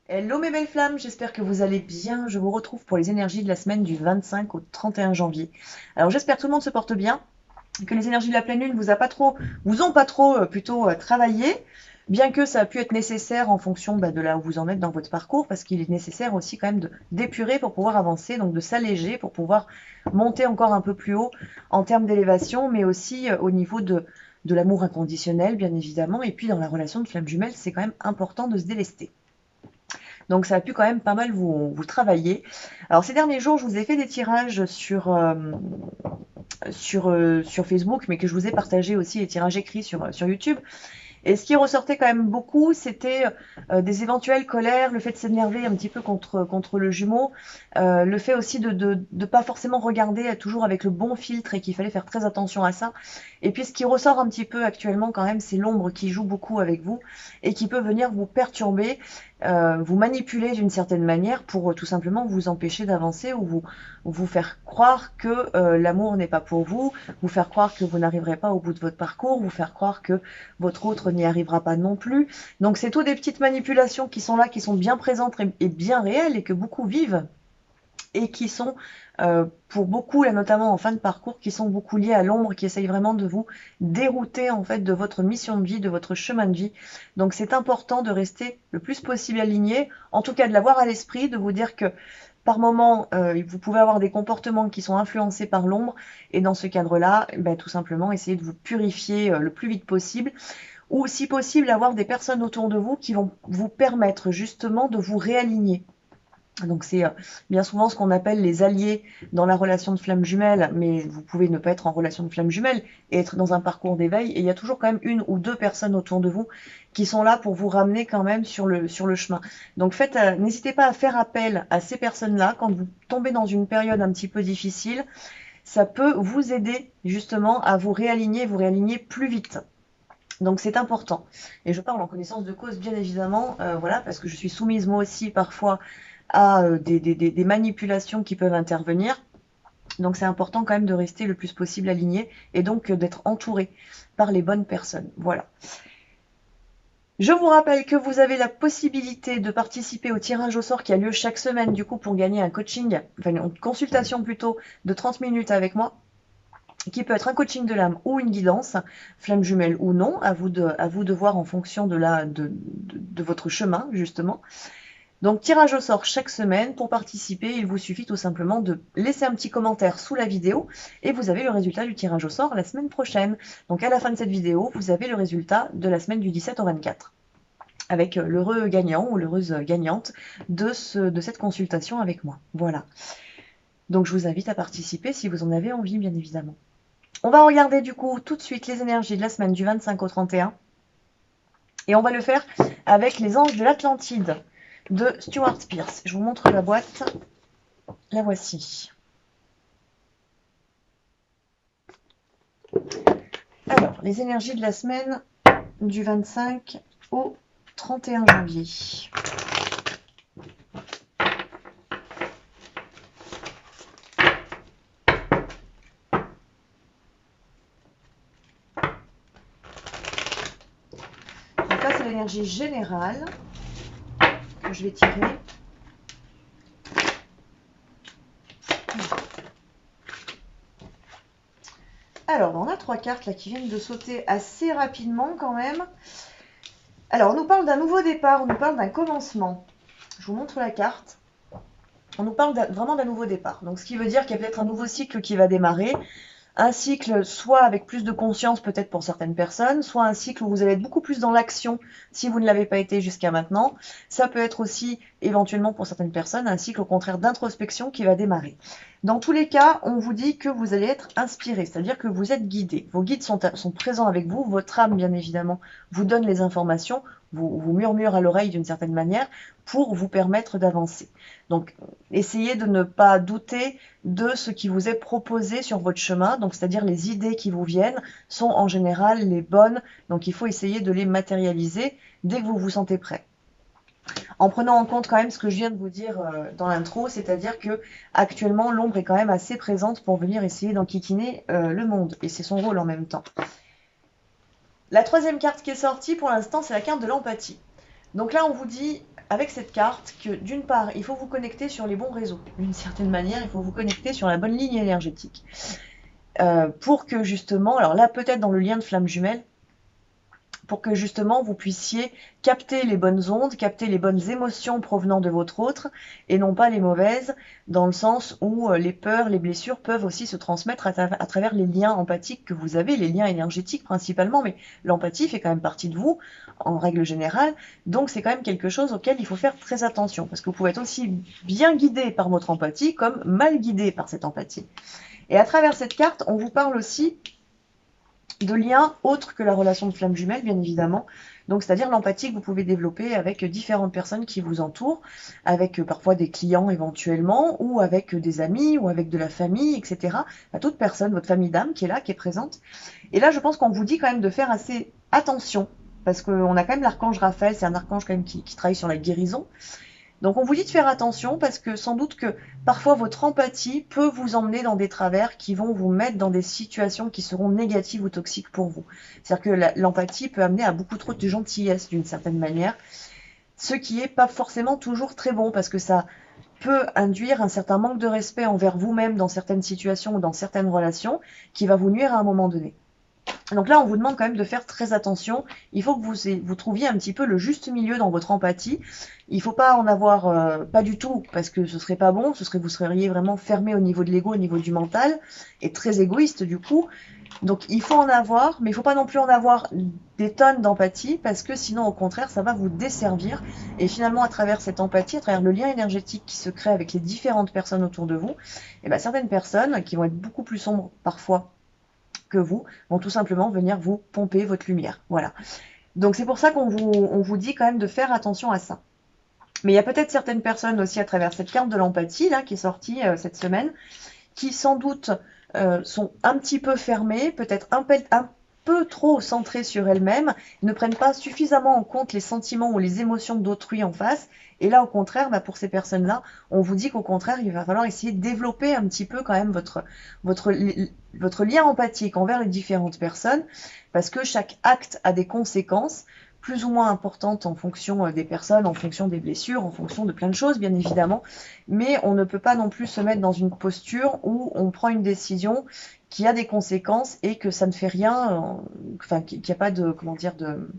Hello mes belles flammes, j'espère que vous allez bien. Je vous retrouve pour les énergies de la semaine du 25 au 31 janvier. Alors j'espère que tout le monde se porte bien, que les énergies de la pleine lune vous ont pas trop plutôt travaillé, bien que ça a pu être nécessaire en fonction de là où vous en êtes dans votre parcours, parce qu'il est nécessaire aussi quand même d'épurer pour pouvoir avancer, donc de s'alléger pour pouvoir monter encore un peu plus haut en termes d'élévation, mais aussi au niveau de l'amour inconditionnel, bien évidemment, et puis dans la relation de flamme jumelle, c'est quand même important de se délester. Donc ça a pu quand même pas mal vous travailler. Alors ces derniers jours, je vous ai fait des tirages sur Facebook, mais que je vous ai partagé aussi les tirages écrits sur YouTube. Et ce qui ressortait quand même beaucoup, c'était des éventuelles colères, le fait de s'énerver un petit peu contre le jumeau, le fait aussi de pas forcément regarder toujours avec le bon filtre et qu'il fallait faire très attention à ça. Et puis ce qui ressort un petit peu actuellement quand même, c'est l'ombre qui joue beaucoup avec vous et qui peut venir vous perturber, vous manipuler d'une certaine manière pour tout simplement vous empêcher d'avancer ou vous faire croire que l'amour n'est pas pour vous, vous faire croire que vous n'arriverez pas au bout de votre parcours, vous faire croire que votre autre n'y arrivera pas non plus. Donc c'est tout des petites manipulations qui sont là, qui sont bien présentes et bien réelles et que beaucoup vivent et qui sont pour beaucoup, là notamment en fin de parcours, qui sont beaucoup liées à l'ombre, qui essayent vraiment de vous dérouter en fait de votre mission de vie, de votre chemin de vie. Donc c'est important de rester le plus possible aligné, en tout cas de l'avoir à l'esprit, de vous dire que par moment, vous pouvez avoir des comportements qui sont influencés par l'ombre, et dans ce cadre-là, tout simplement, essayez de vous purifier le plus vite possible, ou si possible, avoir des personnes autour de vous qui vont vous permettre justement de vous réaligner. Donc c'est bien souvent ce qu'on appelle les alliés dans la relation de flamme jumelle, mais vous pouvez ne pas être en relation de flamme jumelle et être dans un parcours d'éveil, et il y a toujours quand même une ou deux personnes autour de vous qui sont là pour vous ramener quand même sur le chemin. Donc n'hésitez pas à faire appel à ces personnes-là quand vous tombez dans une période un petit peu difficile. Ça peut vous aider justement à vous réaligner plus vite. Donc c'est important. Et je parle en connaissance de cause, bien évidemment, voilà, parce que je suis soumise moi aussi parfois à des manipulations qui peuvent intervenir. Donc c'est important quand même de rester le plus possible aligné et donc d'être entouré par les bonnes personnes. Voilà. Je vous rappelle que vous avez la possibilité de participer au tirage au sort qui a lieu chaque semaine, du coup, pour gagner un coaching, enfin une consultation plutôt, de 30 minutes avec moi, qui peut être un coaching de l'âme ou une guidance, flamme jumelle ou non, à vous de voir en fonction de votre chemin, justement. Donc, tirage au sort chaque semaine. Pour participer, il vous suffit tout simplement de laisser un petit commentaire sous la vidéo et vous avez le résultat du tirage au sort la semaine prochaine. Donc, à la fin de cette vidéo, vous avez le résultat de la semaine du 17 au 24 avec l'heureux gagnant ou l'heureuse gagnante de cette consultation avec moi. Voilà. Donc, je vous invite à participer si vous en avez envie, bien évidemment. On va regarder du coup tout de suite les énergies de la semaine du 25 au 31. Et on va le faire avec les anges de l'Atlantide de Stuart Pearce. Je vous montre la boîte. La voici. Alors, les énergies de la semaine du 25 au 31 janvier. Donc là, c'est l'énergie générale que je vais tirer. Alors, on a 3 cartes là qui viennent de sauter assez rapidement quand même. Alors, on nous parle d'un nouveau départ, on nous parle d'un commencement. Je vous montre la carte. On nous parle vraiment d'un nouveau départ. Donc, ce qui veut dire qu'il y a peut-être un nouveau cycle qui va démarrer. Un cycle soit avec plus de conscience peut-être pour certaines personnes, soit un cycle où vous allez être beaucoup plus dans l'action si vous ne l'avez pas été jusqu'à maintenant. Ça peut être aussi éventuellement pour certaines personnes un cycle au contraire d'introspection qui va démarrer. Dans tous les cas, on vous dit que vous allez être inspiré, c'est-à-dire que vous êtes guidé. Vos guides sont présents avec vous, votre âme bien évidemment vous donne les informations, vous murmure à l'oreille d'une certaine manière pour vous permettre d'avancer. Donc essayez de ne pas douter de ce qui vous est proposé sur votre chemin, donc c'est-à-dire les idées qui vous viennent sont en général les bonnes, donc il faut essayer de les matérialiser dès que vous vous sentez prêt. En prenant en compte quand même ce que je viens de vous dire dans l'intro, c'est-à-dire que actuellement l'ombre est quand même assez présente pour venir essayer d'enquiquiner le monde, et c'est son rôle en même temps. La troisième carte qui est sortie pour l'instant, c'est la carte de l'empathie. Donc là, on vous dit, avec cette carte, que d'une part, il faut vous connecter sur les bons réseaux. D'une certaine manière, il faut vous connecter sur la bonne ligne énergétique. Pour que justement, alors là, peut-être dans le lien de flamme jumelle, pour que justement vous puissiez capter les bonnes ondes, capter les bonnes émotions provenant de votre autre, et non pas les mauvaises, dans le sens où les peurs, les blessures peuvent aussi se transmettre à travers les liens empathiques que vous avez, les liens énergétiques principalement, mais l'empathie fait quand même partie de vous, en règle générale, donc c'est quand même quelque chose auquel il faut faire très attention, parce que vous pouvez être aussi bien guidé par votre empathie, comme mal guidé par cette empathie. Et à travers cette carte, on vous parle aussi de liens autres que la relation de flamme jumelle, bien évidemment. Donc, c'est-à-dire l'empathie que vous pouvez développer avec différentes personnes qui vous entourent, avec parfois des clients éventuellement, ou avec des amis, ou avec de la famille, etc. À toute personne, votre famille d'âme qui est là, qui est présente. Et là, je pense qu'on vous dit quand même de faire assez attention, parce qu'on a quand même l'archange Raphaël, c'est un archange quand même qui travaille sur la guérison. Donc on vous dit de faire attention parce que sans doute que parfois votre empathie peut vous emmener dans des travers qui vont vous mettre dans des situations qui seront négatives ou toxiques pour vous. C'est-à-dire que l'empathie peut amener à beaucoup trop de gentillesse d'une certaine manière, ce qui n'est pas forcément toujours très bon parce que ça peut induire un certain manque de respect envers vous-même dans certaines situations ou dans certaines relations qui va vous nuire à un moment donné. Donc là, on vous demande quand même de faire très attention. Il faut que vous trouviez un petit peu le juste milieu dans votre empathie. Il ne faut pas en avoir pas du tout, parce que ce serait pas bon. Vous seriez vraiment fermé au niveau de l'ego, au niveau du mental, et très égoïste du coup. Donc il faut en avoir, mais il ne faut pas non plus en avoir des tonnes d'empathie, parce que sinon, au contraire, ça va vous desservir. Et finalement, à travers cette empathie, à travers le lien énergétique qui se crée avec les différentes personnes autour de vous, et bien, certaines personnes qui vont être beaucoup plus sombres parfois que vous vont tout simplement venir vous pomper votre lumière. Voilà. Donc c'est pour ça qu'on vous dit quand même de faire attention à ça. Mais il y a peut-être certaines personnes aussi à travers cette carte de l'empathie là qui est sortie cette semaine, qui sans doute sont un petit peu fermées, peut-être un peu trop centrées sur elles-mêmes, ne prennent pas suffisamment en compte les sentiments ou les émotions d'autrui en face. Et là, au contraire, pour ces personnes-là, on vous dit qu'au contraire, il va falloir essayer de développer un petit peu quand même votre lien empathique envers les différentes personnes, parce que chaque acte a des conséquences plus ou moins importantes en fonction des personnes, en fonction des blessures, en fonction de plein de choses, bien évidemment. Mais on ne peut pas non plus se mettre dans une posture où on prend une décision qui a des conséquences et que ça ne fait rien, enfin, qu'il n'y a pas de, comment dire, de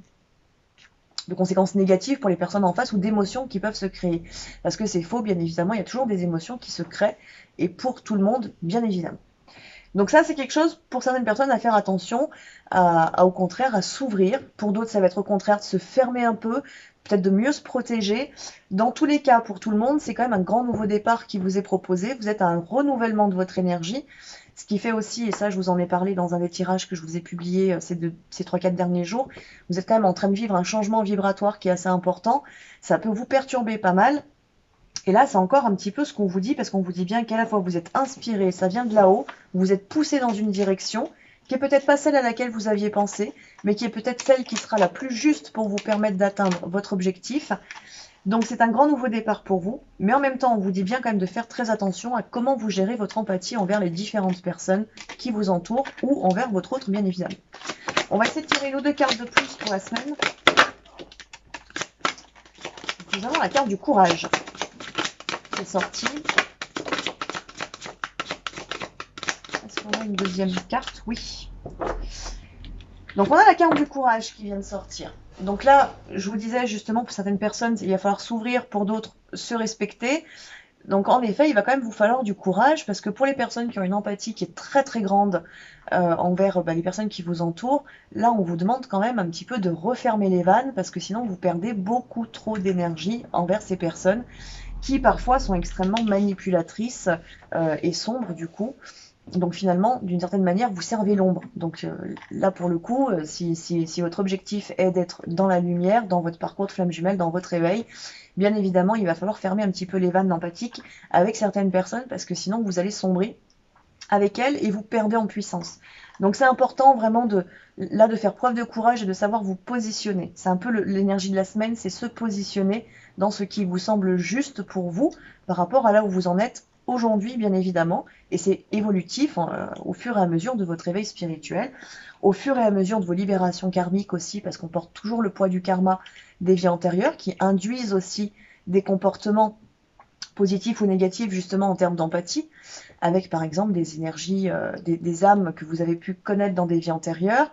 conséquences négatives pour les personnes en face ou d'émotions qui peuvent se créer. Parce que c'est faux, bien évidemment, il y a toujours des émotions qui se créent et pour tout le monde, bien évidemment. Donc ça, c'est quelque chose pour certaines personnes à faire attention, au contraire, à s'ouvrir. Pour d'autres, ça va être au contraire de se fermer un peu, peut-être de mieux se protéger. Dans tous les cas, pour tout le monde, c'est quand même un grand nouveau départ qui vous est proposé. Vous êtes à un renouvellement de votre énergie. Ce qui fait aussi, et ça je vous en ai parlé dans un des tirages que je vous ai publié ces 3-4 derniers jours, vous êtes quand même en train de vivre un changement vibratoire qui est assez important. Ça peut vous perturber pas mal. Et là, c'est encore un petit peu ce qu'on vous dit, parce qu'on vous dit bien qu'à la fois vous êtes inspiré, ça vient de là-haut, vous êtes poussé dans une direction, qui est peut-être pas celle à laquelle vous aviez pensé, mais qui est peut-être celle qui sera la plus juste pour vous permettre d'atteindre votre objectif. Donc c'est un grand nouveau départ pour vous, mais en même temps, on vous dit bien quand même de faire très attention à comment vous gérez votre empathie envers les différentes personnes qui vous entourent, ou envers votre autre, bien évidemment. On va essayer de tirer une ou deux cartes de plus pour la semaine. Nous avons la carte du courage. C'est sorti. Est-ce qu'on a une deuxième carte? Oui. Donc on a la carte du courage qui vient de sortir. Donc là, je vous disais justement, pour certaines personnes, il va falloir s'ouvrir, pour d'autres, se respecter. Donc en effet, il va quand même vous falloir du courage, parce que pour les personnes qui ont une empathie qui est très très grande envers les personnes qui vous entourent, là on vous demande quand même un petit peu de refermer les vannes, parce que sinon vous perdez beaucoup trop d'énergie envers ces personnes qui parfois sont extrêmement manipulatrices et sombres du coup. Donc finalement, d'une certaine manière, vous servez l'ombre. Donc là, pour le coup, si votre objectif est d'être dans la lumière, dans votre parcours de flamme jumelle, dans votre éveil, bien évidemment, il va falloir fermer un petit peu les vannes empathiques avec certaines personnes, parce que sinon, vous allez sombrer avec elles et vous perdez en puissance. Donc c'est important vraiment de faire preuve de courage et de savoir vous positionner. C'est un peu l'énergie de la semaine, c'est se positionner dans ce qui vous semble juste pour vous par rapport à là où vous en êtes aujourd'hui, bien évidemment, et c'est évolutif au fur et à mesure de votre éveil spirituel, au fur et à mesure de vos libérations karmiques aussi, parce qu'on porte toujours le poids du karma des vies antérieures, qui induisent aussi des comportements positifs ou négatifs, justement en termes d'empathie, avec par exemple des énergies, des âmes que vous avez pu connaître dans des vies antérieures,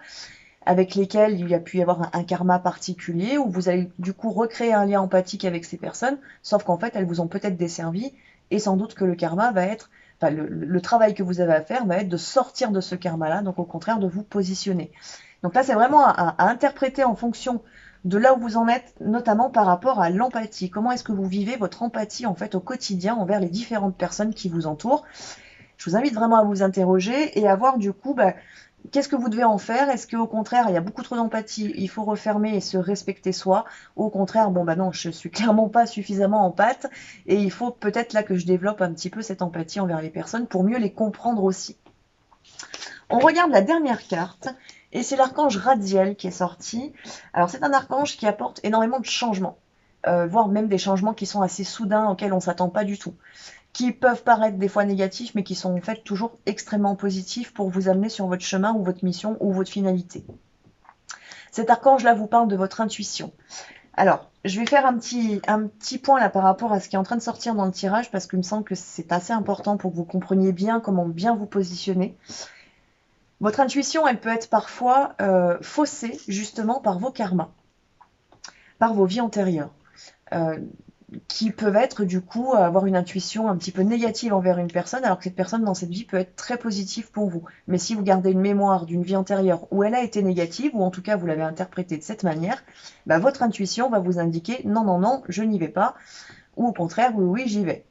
avec lesquelles il y a pu y avoir un karma particulier, où vous allez du coup recréer un lien empathique avec ces personnes, sauf qu'en fait elles vous ont peut-être desservi, et sans doute que le karma va être, enfin le travail que vous avez à faire va être de sortir de ce karma-là, donc au contraire de vous positionner. Donc là c'est vraiment à interpréter en fonction de là où vous en êtes, notamment par rapport à l'empathie. Comment est-ce que vous vivez votre empathie en fait au quotidien envers les différentes personnes qui vous entourent? Je vous invite vraiment à vous interroger et à voir du coup, qu'est-ce que vous devez en faire? Est-ce qu'au contraire, il y a beaucoup trop d'empathie, il faut refermer et se respecter soi? Ou au contraire, bon bah non, je suis clairement pas suffisamment empathe et il faut peut-être là que je développe un petit peu cette empathie envers les personnes pour mieux les comprendre aussi. On regarde la dernière carte et c'est l'archange Radiel qui est sorti. Alors c'est un archange qui apporte énormément de changements, voire même des changements qui sont assez soudains auxquels on ne s'attend pas du tout, qui peuvent paraître des fois négatifs, mais qui sont en fait toujours extrêmement positifs pour vous amener sur votre chemin ou votre mission ou votre finalité. Cet archange-là vous parle de votre intuition. Alors, je vais faire un petit point là par rapport à ce qui est en train de sortir dans le tirage, parce qu'il me semble que c'est assez important pour que vous compreniez bien comment bien vous positionner. Votre intuition, elle peut être parfois faussée justement par vos karmas, par vos vies antérieures. Qui peuvent être du coup avoir une intuition un petit peu négative envers une personne, alors que cette personne dans cette vie peut être très positive pour vous. Mais si vous gardez une mémoire d'une vie antérieure où elle a été négative, ou en tout cas vous l'avez interprétée de cette manière, votre intuition va vous indiquer non, non, non, je n'y vais pas, ou au contraire, oui, oui, j'y vais.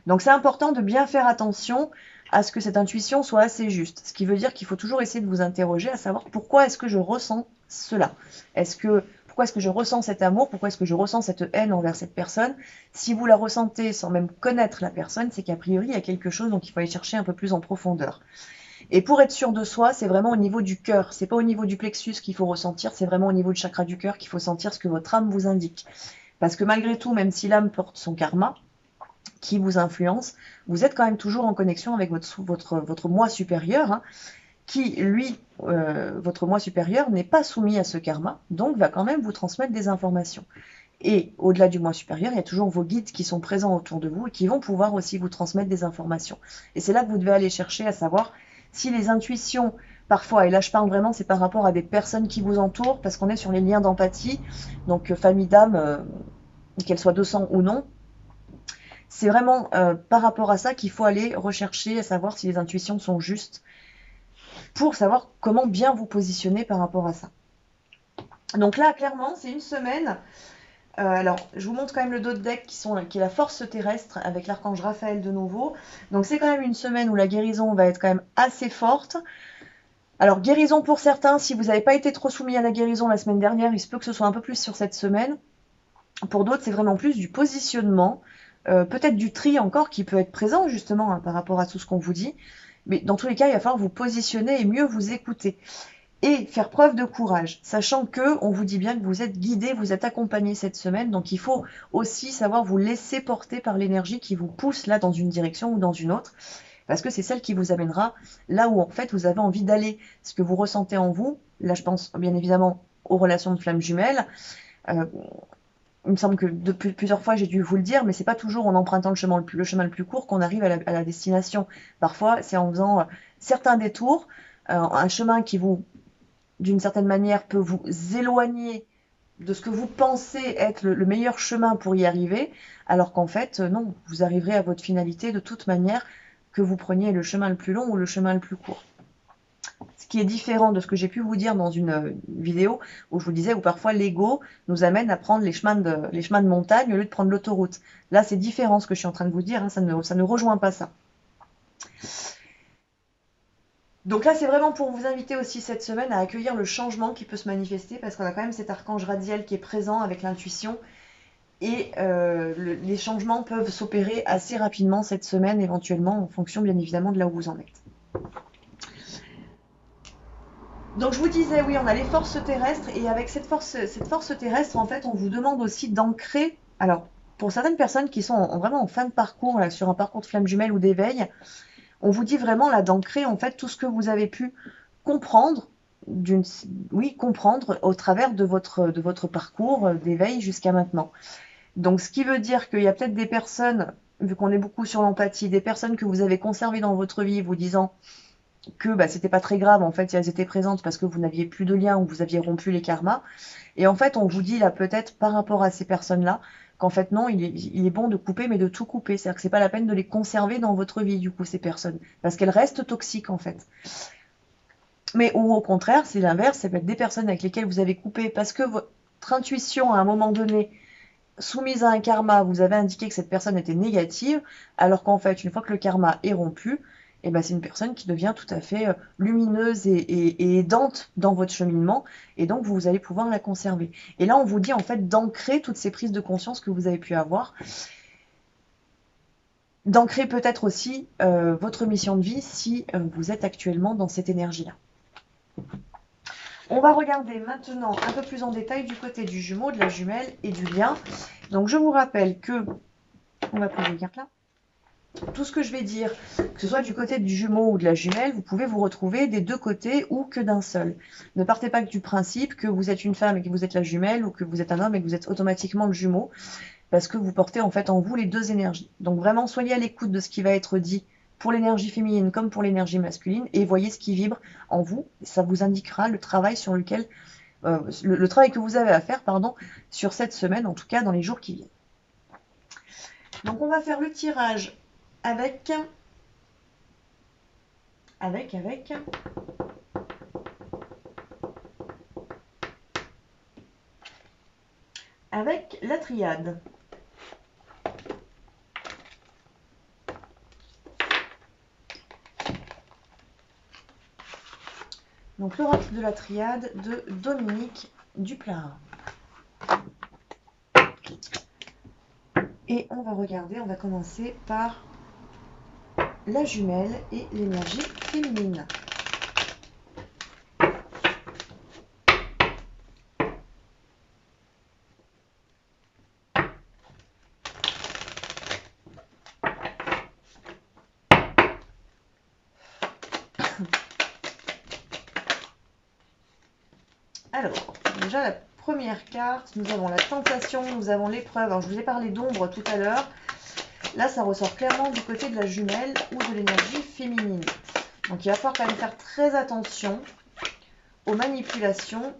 Donc c'est important de bien faire attention à ce que cette intuition soit assez juste. Ce qui veut dire qu'il faut toujours essayer de vous interroger à savoir pourquoi est-ce que je ressens cela. Pourquoi est-ce que je ressens cet amour? Pourquoi est-ce que je ressens cette haine envers cette personne? Si vous la ressentez sans même connaître la personne, c'est qu'a priori, il y a quelque chose, donc il faut aller chercher un peu plus en profondeur. Et pour être sûr de soi, c'est vraiment au niveau du cœur. C'est pas au niveau du plexus qu'il faut ressentir, c'est vraiment au niveau du chakra du cœur qu'il faut sentir ce que votre âme vous indique. Parce que malgré tout, même si l'âme porte son karma, qui vous influence, vous êtes quand même toujours en connexion avec votre moi supérieur, hein, qui, lui, votre moi supérieur, n'est pas soumis à ce karma, donc va quand même vous transmettre des informations. Et au-delà du moi supérieur, il y a toujours vos guides qui sont présents autour de vous et qui vont pouvoir aussi vous transmettre des informations. Et c'est là que vous devez aller chercher à savoir si les intuitions, parfois, et là je parle vraiment, c'est par rapport à des personnes qui vous entourent, parce qu'on est sur les liens d'empathie, donc famille d'âme, qu'elle soit de sang ou non, c'est vraiment par rapport à ça qu'il faut aller rechercher à savoir si les intuitions sont justes pour savoir comment bien vous positionner par rapport à ça. Donc là, clairement, c'est une semaine. Alors, je vous montre quand même le dos de deck qui est la force terrestre avec l'archange Raphaël de nouveau. Donc c'est quand même une semaine où la guérison va être quand même assez forte. Alors, guérison pour certains, si vous n'avez pas été trop soumis à la guérison la semaine dernière, il se peut que ce soit un peu plus sur cette semaine. Pour d'autres, c'est vraiment plus du positionnement, peut-être du tri encore qui peut être présent justement hein, par rapport à tout ce qu'on vous dit. Mais dans tous les cas, il va falloir vous positionner et mieux vous écouter. Et faire preuve de courage, sachant que on vous dit bien que vous êtes guidé, vous êtes accompagné cette semaine, donc il faut aussi savoir vous laisser porter par l'énergie qui vous pousse là dans une direction ou dans une autre, parce que c'est celle qui vous amènera là où en fait vous avez envie d'aller, ce que vous ressentez en vous. Là, je pense bien évidemment aux relations de flammes jumelles. Il me semble que depuis plusieurs fois j'ai dû vous le dire, mais c'est pas toujours en empruntant le chemin le plus court qu'on arrive à la destination. Parfois, c'est en faisant certains détours, un chemin qui vous d'une certaine manière, peut vous éloigner de ce que vous pensez être le meilleur chemin pour y arriver, alors qu'en fait, non, vous arriverez à votre finalité de toute manière, que vous preniez le chemin le plus long ou le chemin le plus court. Ce qui est différent de ce que j'ai pu vous dire dans une vidéo où je vous disais où parfois l'ego nous amène à prendre les chemins de montagne au lieu de prendre l'autoroute. Là, c'est différent ce que je suis en train de vous dire, hein, ça ne rejoint pas ça. Donc là, c'est vraiment pour vous inviter aussi cette semaine à accueillir le changement qui peut se manifester, parce qu'on a quand même cet archange Radiel qui est présent avec l'intuition, et les changements peuvent s'opérer assez rapidement cette semaine, éventuellement, en fonction bien évidemment de là où vous en êtes. Donc je vous disais, oui, on a les forces terrestres, et avec cette force terrestre, en fait, on vous demande aussi d'ancrer, alors pour certaines personnes qui sont vraiment en fin de parcours, là, sur un parcours de flamme jumelle ou d'éveil, on vous dit vraiment là d'ancrer en fait tout ce que vous avez pu comprendre, comprendre au travers de votre parcours d'éveil jusqu'à maintenant. Donc ce qui veut dire qu'il y a peut-être des personnes, vu qu'on est beaucoup sur l'empathie, des personnes que vous avez conservées dans votre vie, vous disant que bah, c'était pas très grave en fait si elles étaient présentes parce que vous n'aviez plus de lien ou vous aviez rompu les karmas. Et en fait, on vous dit là peut-être par rapport à ces personnes-là qu'en fait non, il est bon de couper, mais de tout couper. C'est-à-dire que c'est pas la peine de les conserver dans votre vie du coup ces personnes, parce qu'elles restent toxiques en fait. Mais ou au contraire, c'est l'inverse, ça peut être des personnes avec lesquelles vous avez coupé parce que votre intuition à un moment donné soumise à un karma, vous avez indiqué que cette personne était négative, alors qu'en fait, une fois que le karma est rompu, eh ben, c'est une personne qui devient tout à fait lumineuse et aidante dans votre cheminement, et donc vous allez pouvoir la conserver. Et là, on vous dit en fait d'ancrer toutes ces prises de conscience que vous avez pu avoir, d'ancrer peut-être aussi votre mission de vie si vous êtes actuellement dans cette énergie-là. On va regarder maintenant un peu plus en détail du côté du jumeau, de la jumelle et du lien. Donc je vous rappelle que, on va poser une carte là, tout ce que je vais dire, que ce soit du côté du jumeau ou de la jumelle, vous pouvez vous retrouver des deux côtés ou que d'un seul. Ne partez pas du principe que vous êtes une femme et que vous êtes la jumelle, ou que vous êtes un homme et que vous êtes automatiquement le jumeau, parce que vous portez en fait en vous les deux énergies. Donc vraiment, soyez à l'écoute de ce qui va être dit pour l'énergie féminine comme pour l'énergie masculine, et voyez ce qui vibre en vous. Ça vous indiquera le travail sur lequel, le travail que vous avez à faire, pardon, sur cette semaine, en tout cas dans les jours qui viennent. Donc on va faire le tirage avec la triade. Donc l'oracle de la triade de Dominique Duplat. Et on va regarder, on va commencer par la jumelle et l'énergie féminine. Alors, déjà la première carte, nous avons la tentation, nous avons l'épreuve. Alors je vous ai parlé d'ombre tout à l'heure. Là, ça ressort clairement du côté de la jumelle ou de l'énergie féminine. Donc il va falloir quand même faire très attention aux manipulations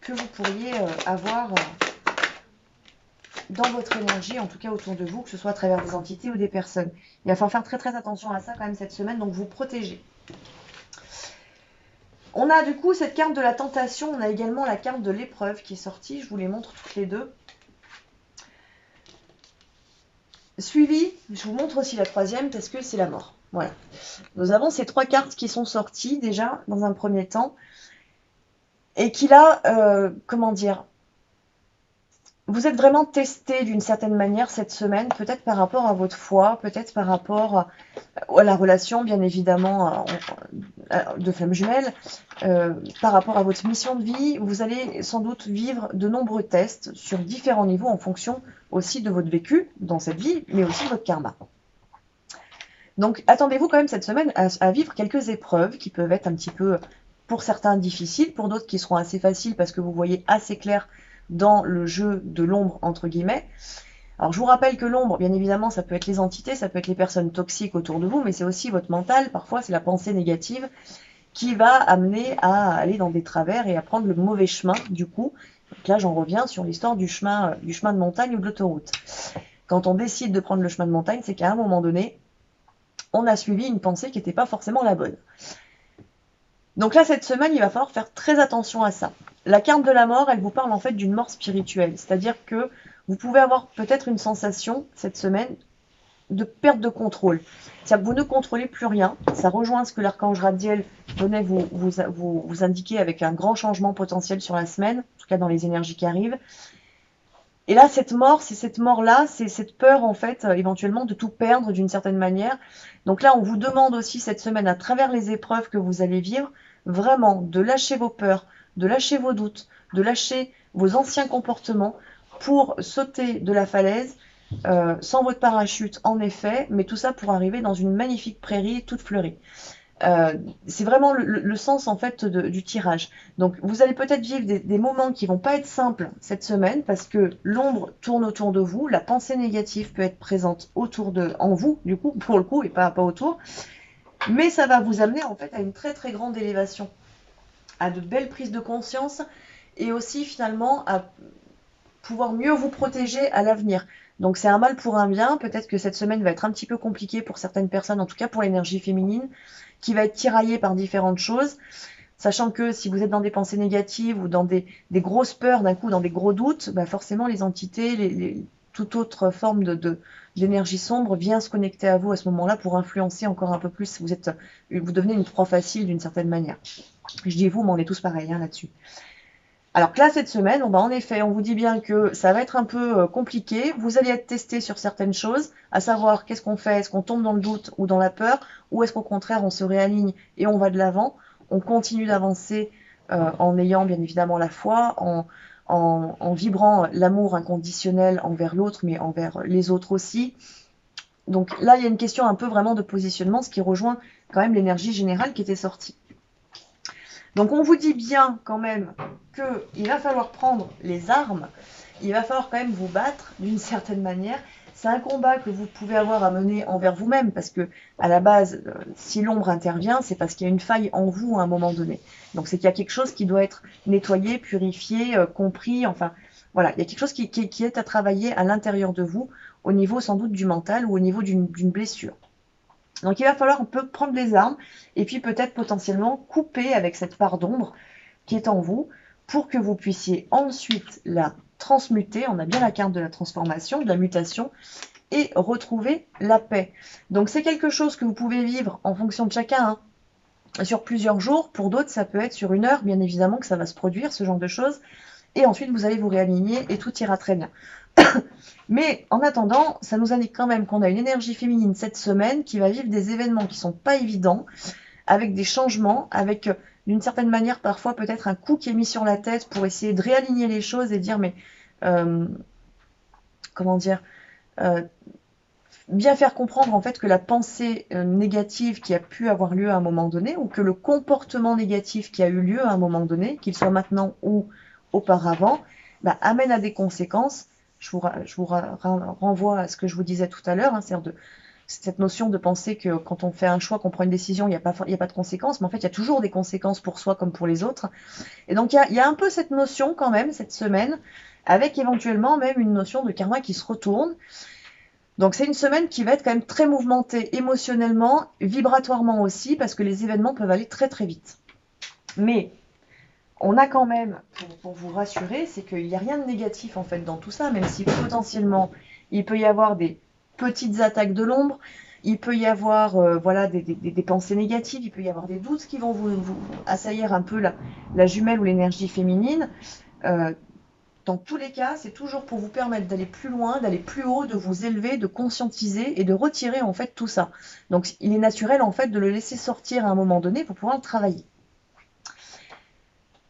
que vous pourriez avoir dans votre énergie, en tout cas autour de vous, que ce soit à travers des entités ou des personnes. Il va falloir faire très très attention à ça quand même cette semaine, donc vous protéger. On a du coup cette carte de la tentation, on a également la carte de l'épreuve qui est sortie, je vous les montre toutes les deux. Suivi, je vous montre aussi la troisième parce que c'est la mort. Voilà. Nous avons ces trois cartes qui sont sorties déjà dans un premier temps et qui là, comment dire, vous êtes vraiment testé d'une certaine manière cette semaine, peut-être par rapport à votre foi, peut-être par rapport à la relation, bien évidemment, de flamme jumelle, par rapport à votre mission de vie. Vous allez sans doute vivre de nombreux tests sur différents niveaux en fonction aussi de votre vécu dans cette vie, mais aussi de votre karma. Donc, attendez-vous quand même cette semaine à vivre quelques épreuves qui peuvent être un petit peu, pour certains, difficiles, pour d'autres qui seront assez faciles parce que vous voyez assez clair dans le jeu de l'ombre, entre guillemets. Alors, je vous rappelle que l'ombre, bien évidemment, ça peut être les entités, ça peut être les personnes toxiques autour de vous, mais c'est aussi votre mental. Parfois, c'est la pensée négative qui va amener à aller dans des travers et à prendre le mauvais chemin, du coup. Donc là, j'en reviens sur l'histoire du chemin de montagne ou de l'autoroute. Quand on décide de prendre le chemin de montagne, c'est qu'à un moment donné, on a suivi une pensée qui n'était pas forcément la bonne. Donc là, cette semaine, il va falloir faire très attention à ça. La carte de la mort, elle vous parle en fait d'une mort spirituelle. C'est-à-dire que vous pouvez avoir peut-être une sensation, cette semaine, de perte de contrôle. C'est-à-dire que vous ne contrôlez plus rien. Ça rejoint ce que l'archange Radiel venait vous indiquer avec un grand changement potentiel sur la semaine, en tout cas dans les énergies qui arrivent. Et là, cette mort, c'est cette mort-là, c'est cette peur, en fait, éventuellement, de tout perdre d'une certaine manière. Donc là, on vous demande aussi cette semaine, à travers les épreuves que vous allez vivre, vraiment de lâcher vos peurs, de lâcher vos doutes, de lâcher vos anciens comportements pour sauter de la falaise sans votre parachute, en effet, mais tout ça pour arriver dans une magnifique prairie toute fleurie. C'est vraiment le sens en fait du tirage. Donc vous allez peut-être vivre des moments qui vont pas être simples cette semaine parce que l'ombre tourne autour de vous, la pensée négative peut être présente en vous du coup pour le coup et pas autour, mais ça va vous amener en fait à une très très grande élévation, à de belles prises de conscience et aussi finalement à pouvoir mieux vous protéger à l'avenir. Donc c'est un mal pour un bien, peut-être que cette semaine va être un petit peu compliquée pour certaines personnes, en tout cas pour l'énergie féminine, qui va être tiraillée par différentes choses, sachant que si vous êtes dans des pensées négatives ou dans des grosses peurs d'un coup, dans des gros doutes, bah forcément les entités, toute autre forme d'énergie sombre vient se connecter à vous à ce moment-là pour influencer encore un peu plus. Vous devenez une proie facile d'une certaine manière. Je dis vous, mais on est tous pareils hein, là-dessus. Alors que là, cette semaine, en effet, on vous dit bien que ça va être un peu compliqué. Vous allez être testé sur certaines choses, à savoir qu'est-ce qu'on fait, est-ce qu'on tombe dans le doute ou dans la peur, ou est-ce qu'au contraire, on se réaligne et on va de l'avant, on continue d'avancer en ayant bien évidemment la foi, en vibrant l'amour inconditionnel envers l'autre, mais envers les autres aussi. Donc là, il y a une question un peu vraiment de positionnement, ce qui rejoint quand même l'énergie générale qui était sortie. Donc on vous dit bien quand même qu'il va falloir prendre les armes, il va falloir quand même vous battre d'une certaine manière. C'est un combat que vous pouvez avoir à mener envers vous-même parce que à la base, si l'ombre intervient, c'est parce qu'il y a une faille en vous à un moment donné. Donc c'est qu'il y a quelque chose qui doit être nettoyé, purifié, compris, enfin voilà, il y a quelque chose qui est à travailler à l'intérieur de vous, au niveau sans doute du mental ou au niveau d'une blessure. Donc il va falloir un peu prendre les armes et puis peut-être potentiellement couper avec cette part d'ombre qui est en vous pour que vous puissiez ensuite la transmuter. On a bien la carte de la transformation, de la mutation et retrouver la paix. Donc c'est quelque chose que vous pouvez vivre en fonction de chacun, hein, sur plusieurs jours. Pour d'autres, ça peut être sur une heure, bien évidemment que ça va se produire, ce genre de choses. Et ensuite, vous allez vous réaligner et tout ira très bien. Mais en attendant, ça nous indique quand même qu'on a une énergie féminine cette semaine qui va vivre des événements qui sont pas évidents, avec des changements, avec d'une certaine manière parfois peut-être un coup qui est mis sur la tête pour essayer de réaligner les choses et dire mais comment dire bien faire comprendre en fait que la pensée négative qui a pu avoir lieu à un moment donné ou que le comportement négatif qui a eu lieu à un moment donné, qu'il soit maintenant ou auparavant, bah, amène à des conséquences. Je vous renvoie à ce que je vous disais tout à l'heure, hein, c'est-à-dire cette notion de penser que quand on fait un choix, qu'on prend une décision, il n'y a pas de conséquences, mais en fait, il y a toujours des conséquences pour soi comme pour les autres. Et donc, il y a un peu cette notion quand même, cette semaine, avec éventuellement même une notion de karma qui se retourne. Donc, c'est une semaine qui va être quand même très mouvementée émotionnellement, vibratoirement aussi, parce que les événements peuvent aller très très vite. Mais on a quand même, pour vous rassurer, c'est qu'il n'y a rien de négatif en fait dans tout ça, même si potentiellement il peut y avoir des petites attaques de l'ombre, il peut y avoir voilà, des pensées négatives, il peut y avoir des doutes qui vont vous assaillir un peu la jumelle ou l'énergie féminine. Dans tous les cas, c'est toujours pour vous permettre d'aller plus loin, d'aller plus haut, de vous élever, de conscientiser et de retirer en fait tout ça. Donc il est naturel en fait de le laisser sortir à un moment donné pour pouvoir le travailler.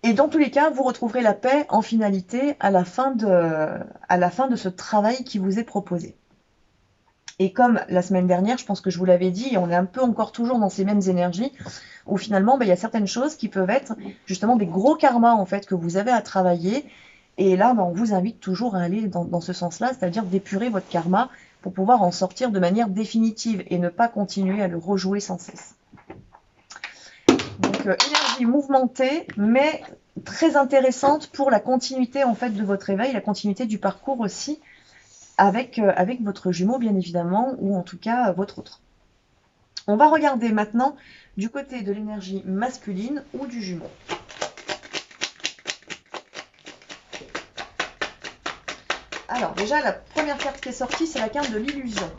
Et dans tous les cas, vous retrouverez la paix en finalité à la fin de ce travail qui vous est proposé. Et comme la semaine dernière, je pense que je vous l'avais dit, on est un peu encore toujours dans ces mêmes énergies, où finalement, il y a certaines choses qui peuvent être justement des gros karmas en fait que vous avez à travailler. Et là, on vous invite toujours à aller dans ce sens-là, c'est-à-dire d'épurer votre karma pour pouvoir en sortir de manière définitive et ne pas continuer à le rejouer sans cesse. Donc énergie mouvementée, mais très intéressante pour la continuité en fait de votre éveil, la continuité du parcours aussi, avec votre jumeau bien évidemment, ou en tout cas votre autre. On va regarder maintenant du côté de l'énergie masculine ou du jumeau. Alors déjà, la première carte qui est sortie, c'est la carte de l'illusion.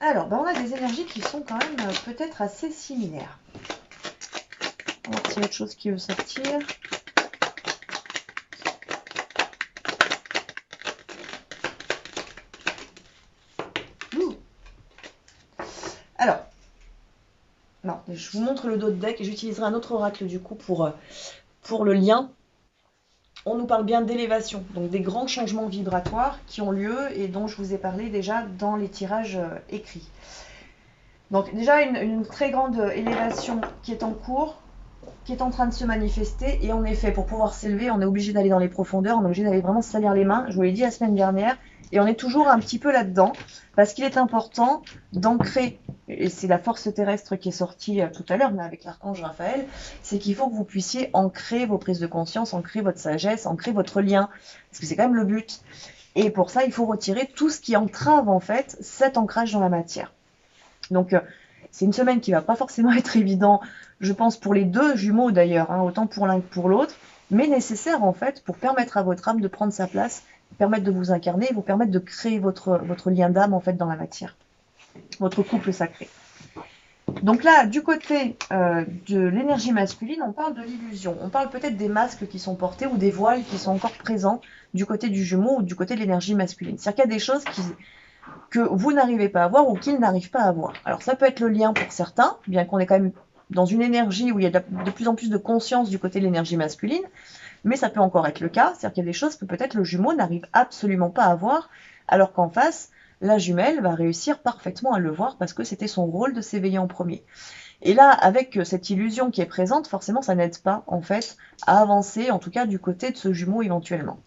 Alors, on a des énergies qui sont quand même peut-être assez similaires. On va voir s'il y a autre chose qui veut sortir. je vous montre le dos de deck et j'utiliserai un autre oracle du coup pour le lien. On nous parle bien d'élévation, donc des grands changements vibratoires qui ont lieu et dont je vous ai parlé déjà dans les tirages écrits. Donc déjà une très grande élévation qui est en cours, qui est en train de se manifester, et en effet pour pouvoir s'élever on est obligé d'aller dans les profondeurs, on est obligé d'aller vraiment se salir les mains, je vous l'ai dit la semaine dernière, et on est toujours un petit peu là-dedans, parce qu'il est important d'ancrer, et c'est la force terrestre qui est sortie tout à l'heure avec l'archange Raphaël, c'est qu'il faut que vous puissiez ancrer vos prises de conscience, ancrer votre sagesse, ancrer votre lien, parce que c'est quand même le but, et pour ça il faut retirer tout ce qui entrave en fait cet ancrage dans la matière. Donc c'est une semaine qui va pas forcément être évident, je pense pour les deux jumeaux d'ailleurs, hein, autant pour l'un que pour l'autre, mais nécessaire en fait pour permettre à votre âme de prendre sa place, permettre de vous incarner, et vous permettre de créer votre lien d'âme en fait dans la matière, votre couple sacré. Donc là, du côté de l'énergie masculine, on parle de l'illusion, on parle peut-être des masques qui sont portés ou des voiles qui sont encore présents du côté du Jumeau ou du côté de l'énergie masculine. C'est-à-dire qu'il y a des choses que vous n'arrivez pas à voir ou qu'ils n'arrivent pas à voir. Alors ça peut être le lien pour certains, bien qu'on est quand même dans une énergie où il y a de plus en plus de conscience du côté de l'énergie masculine, mais ça peut encore être le cas, c'est-à-dire qu'il y a des choses que peut-être le jumeau n'arrive absolument pas à voir, alors qu'en face, la jumelle va réussir parfaitement à le voir parce que c'était son rôle de s'éveiller en premier. Et là, avec cette illusion qui est présente, forcément ça n'aide pas en fait à avancer, en tout cas du côté de ce jumeau éventuellement.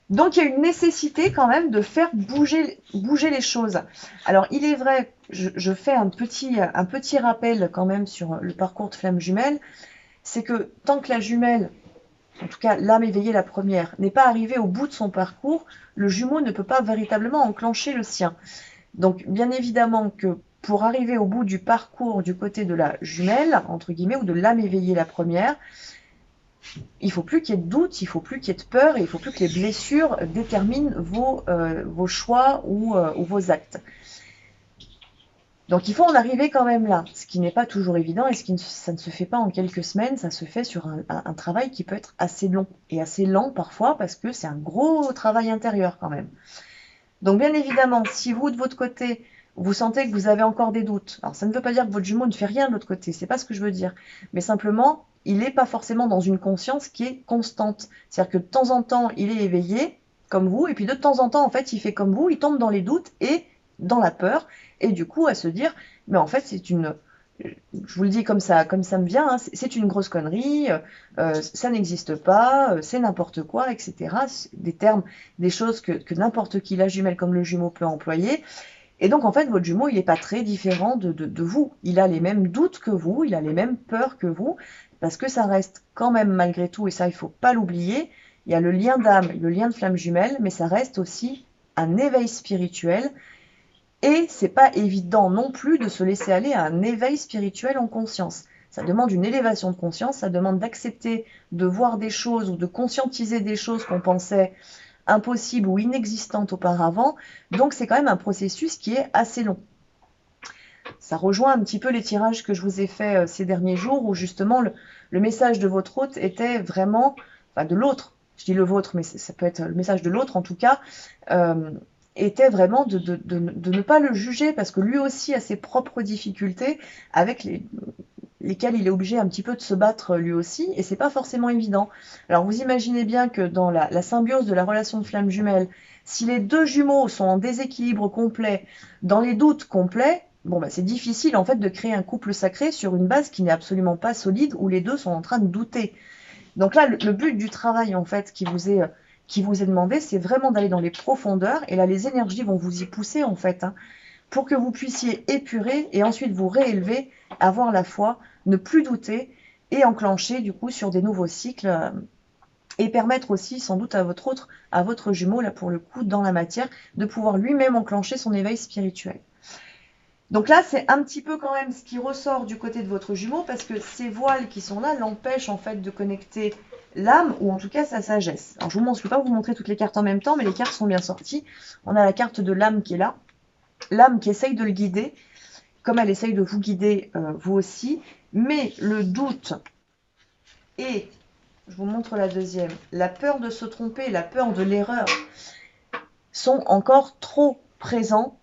Donc il y a une nécessité quand même de faire bouger les choses. Alors il est vrai, je fais un petit rappel quand même sur le parcours de flamme jumelle, c'est que tant que la jumelle, en tout cas l'âme éveillée la première, n'est pas arrivée au bout de son parcours, le jumeau ne peut pas véritablement enclencher le sien. Donc bien évidemment que pour arriver au bout du parcours du côté de la jumelle, entre guillemets, ou de l'âme éveillée la première, il ne faut plus qu'il y ait de doute, il ne faut plus qu'il y ait de peur, et il ne faut plus que les blessures déterminent vos choix ou vos actes. Donc il faut en arriver quand même là, ce qui n'est pas toujours évident, et ça ne se fait pas en quelques semaines, ça se fait sur un travail qui peut être assez long, et assez lent parfois, parce que c'est un gros travail intérieur quand même. Donc bien évidemment, si vous de votre côté, vous sentez que vous avez encore des doutes, alors ça ne veut pas dire que votre jumeau ne fait rien de l'autre côté, c'est pas ce que je veux dire, mais simplement, il n'est pas forcément dans une conscience qui est constante. C'est-à-dire que de temps en temps, il est éveillé, comme vous, et puis de temps en temps, en fait, il fait comme vous, il tombe dans les doutes et dans la peur, et du coup, à se dire, mais en fait, je vous le dis comme ça me vient, hein, c'est une grosse connerie, ça n'existe pas, c'est n'importe quoi, etc. Des termes, des choses que n'importe qui, la jumelle comme le jumeau, peut employer. Et donc, en fait, votre jumeau, il n'est pas très différent de vous. Il a les mêmes doutes que vous, il a les mêmes peurs que vous, parce que ça reste quand même malgré tout, et ça, il ne faut pas l'oublier, il y a le lien d'âme, le lien de flamme jumelle, mais ça reste aussi un éveil spirituel, et c'est pas évident non plus de se laisser aller à un éveil spirituel en conscience. Ça demande une élévation de conscience, ça demande d'accepter de voir des choses ou de conscientiser des choses qu'on pensait impossibles ou inexistantes auparavant, donc c'est quand même un processus qui est assez long. Ça rejoint un petit peu les tirages que je vous ai faits ces derniers jours, où justement le message de votre hôte était vraiment, enfin de l'autre, je dis le vôtre, mais ça peut être le message de l'autre en tout cas, était vraiment de ne pas le juger, parce que lui aussi a ses propres difficultés avec lesquelles il est obligé un petit peu de se battre lui aussi, et c'est pas forcément évident. Alors vous imaginez bien que dans la symbiose de la relation de flamme jumelle, si les deux jumeaux sont en déséquilibre complet, dans les doutes complets, bon, bah, c'est difficile en fait de créer un couple sacré sur une base qui n'est absolument pas solide, où les deux sont en train de douter. Donc là, le but du travail en fait qui vous est demandé, c'est vraiment d'aller dans les profondeurs, et là les énergies vont vous y pousser en fait, hein, pour que vous puissiez épurer et ensuite vous réélever, avoir la foi, ne plus douter et enclencher du coup sur des nouveaux cycles, et permettre aussi sans doute à votre jumeau, là pour le coup, dans la matière, de pouvoir lui-même enclencher son éveil spirituel. Donc là, c'est un petit peu quand même ce qui ressort du côté de votre jumeau, parce que ces voiles qui sont là l'empêchent en fait de connecter l'âme, ou en tout cas sa sagesse. Alors je ne vais pas vous montrer toutes les cartes en même temps, mais les cartes sont bien sorties. On a la carte de l'âme qui est là, l'âme qui essaye de le guider, comme elle essaye de vous guider vous aussi, mais le doute et, je vous montre la deuxième, la peur de se tromper, la peur de l'erreur, sont encore trop présents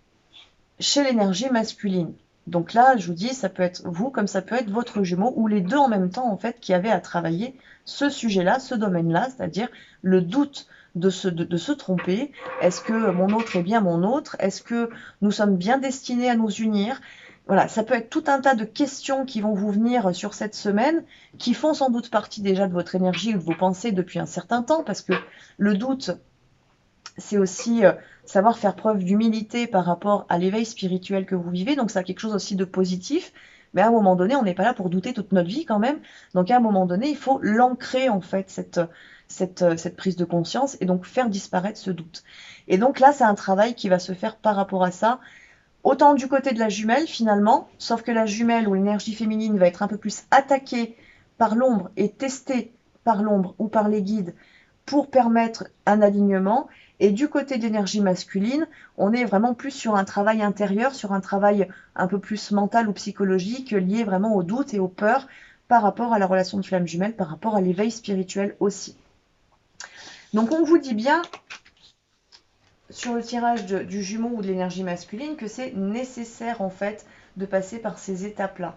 chez l'énergie masculine. Donc là, je vous dis, ça peut être vous comme ça peut être votre jumeau ou les deux en même temps, en fait, qui avaient à travailler ce sujet-là, ce domaine-là, c'est-à-dire le doute de se tromper. Est-ce que mon autre est bien mon autre? Est-ce que nous sommes bien destinés à nous unir? Voilà, ça peut être tout un tas de questions qui vont vous venir sur cette semaine, qui font sans doute partie déjà de votre énergie ou de vos pensées depuis un certain temps, parce que le doute, c'est aussi savoir faire preuve d'humilité par rapport à l'éveil spirituel que vous vivez. Donc, ça a quelque chose aussi de positif. Mais à un moment donné, on n'est pas là pour douter toute notre vie quand même. Donc, à un moment donné, il faut l'ancrer, en fait, cette prise de conscience et donc faire disparaître ce doute. Et donc là, c'est un travail qui va se faire par rapport à ça. Autant du côté de la jumelle, finalement, sauf que la jumelle ou l'énergie féminine va être un peu plus attaquée par l'ombre et testée par l'ombre ou par les guides pour permettre un alignement. Et du côté de l'énergie masculine, on est vraiment plus sur un travail intérieur, sur un travail un peu plus mental ou psychologique lié vraiment aux doutes et aux peurs par rapport à la relation de flamme jumelle, par rapport à l'éveil spirituel aussi. Donc on vous dit bien sur le tirage du jumeau ou de l'énergie masculine que c'est nécessaire en fait de passer par ces étapes-là.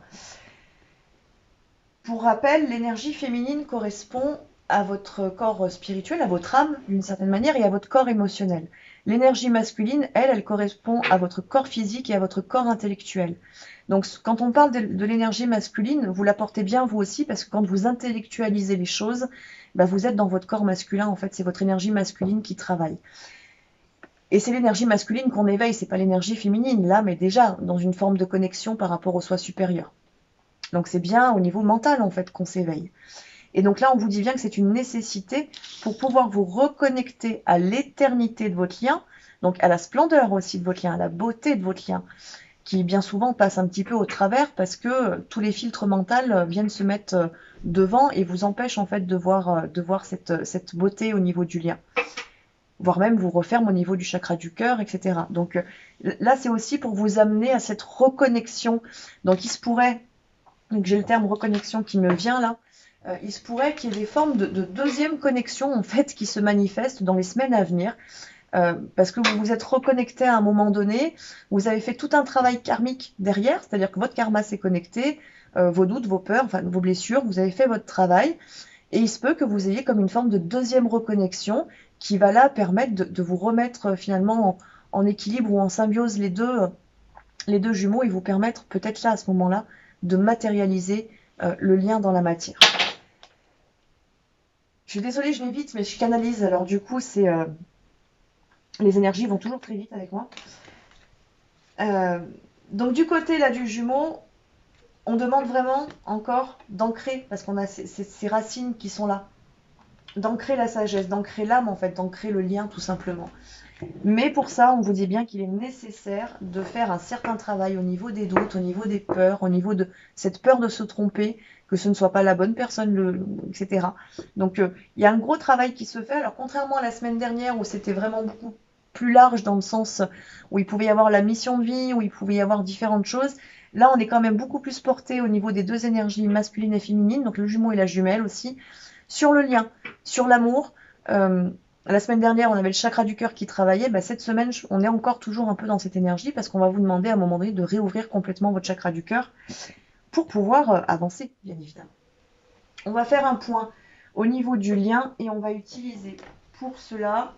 Pour rappel, l'énergie féminine correspond à votre corps spirituel, à votre âme d'une certaine manière et à votre corps émotionnel. L'énergie masculine, elle correspond à votre corps physique et à votre corps intellectuel. Donc quand on parle de l'énergie masculine, vous la portez bien vous aussi parce que quand vous intellectualisez les choses, bah vous êtes dans votre corps masculin, en fait c'est votre énergie masculine qui travaille. Et c'est l'énergie masculine qu'on éveille, c'est pas l'énergie féminine. L'âme est déjà dans une forme de connexion par rapport au soi supérieur. Donc c'est bien au niveau mental en fait qu'on s'éveille. Et donc là, on vous dit bien que c'est une nécessité pour pouvoir vous reconnecter à l'éternité de votre lien, donc à la splendeur aussi de votre lien, à la beauté de votre lien, qui bien souvent passe un petit peu au travers parce que tous les filtres mentaux viennent se mettre devant et vous empêchent en fait de voir cette beauté au niveau du lien, voire même vous referme au niveau du chakra du cœur, etc. Donc là, c'est aussi pour vous amener à cette reconnexion. Donc il se pourrait, donc j'ai le terme reconnexion qui me vient là, il se pourrait qu'il y ait des formes de deuxième connexion en fait qui se manifestent dans les semaines à venir. Parce que vous vous êtes reconnecté à un moment donné, vous avez fait tout un travail karmique derrière, c'est-à-dire que votre karma s'est connecté, vos doutes, vos peurs, enfin vos blessures, vous avez fait votre travail, et il se peut que vous ayez comme une forme de deuxième reconnexion qui va là permettre de vous remettre finalement en équilibre ou en symbiose les deux jumeaux et vous permettre peut-être là à ce moment-là de matérialiser le lien dans la matière. Je suis désolée, je vais vite, mais je canalise, alors du coup c'est les énergies vont toujours très vite avec moi. Donc du côté là du jumeau, on demande vraiment encore d'ancrer, parce qu'on a ces racines qui sont là, d'ancrer la sagesse, d'ancrer l'âme en fait, d'ancrer le lien tout simplement. Mais pour ça, on vous dit bien qu'il est nécessaire de faire un certain travail au niveau des doutes, au niveau des peurs, au niveau de cette peur de se tromper, que ce ne soit pas la bonne personne, etc. Donc il y a un gros travail qui se fait. Alors contrairement à la semaine dernière où c'était vraiment beaucoup plus large dans le sens où il pouvait y avoir la mission de vie, où il pouvait y avoir différentes choses, là on est quand même beaucoup plus porté au niveau des deux énergies masculines et féminines, donc le jumeau et la jumelle aussi, sur le lien, sur l'amour. La semaine dernière, on avait le chakra du cœur qui travaillait. Bah, cette semaine, on est encore toujours un peu dans cette énergie parce qu'on va vous demander à un moment donné de réouvrir complètement votre chakra du cœur pour pouvoir avancer, bien évidemment. On va faire un point au niveau du lien et on va utiliser pour cela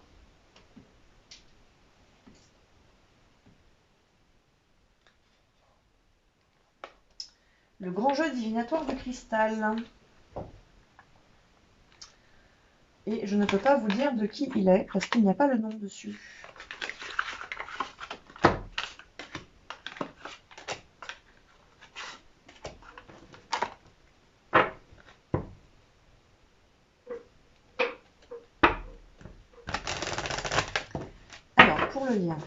le grand jeu divinatoire du cristal. Et je ne peux pas vous dire de qui il est parce qu'il n'y a pas le nom dessus. Alors, pour le lien.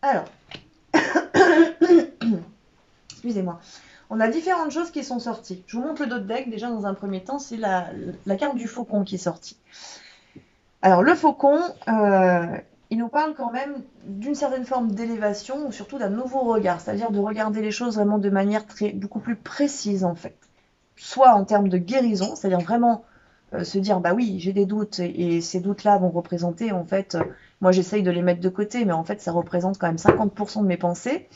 Alors, excusez-moi. On a différentes choses qui sont sorties. Je vous montre le dos de deck. Déjà, dans un premier temps, c'est la carte du faucon qui est sortie. Alors, le faucon, il nous parle quand même d'une certaine forme d'élévation ou surtout d'un nouveau regard, c'est-à-dire de regarder les choses vraiment de manière beaucoup plus précise en fait. Soit en termes de guérison, c'est-à-dire vraiment se dire bah oui, j'ai des doutes et ces doutes-là vont représenter en fait, moi j'essaye de les mettre de côté, mais en fait ça représente quand même 50% de mes pensées.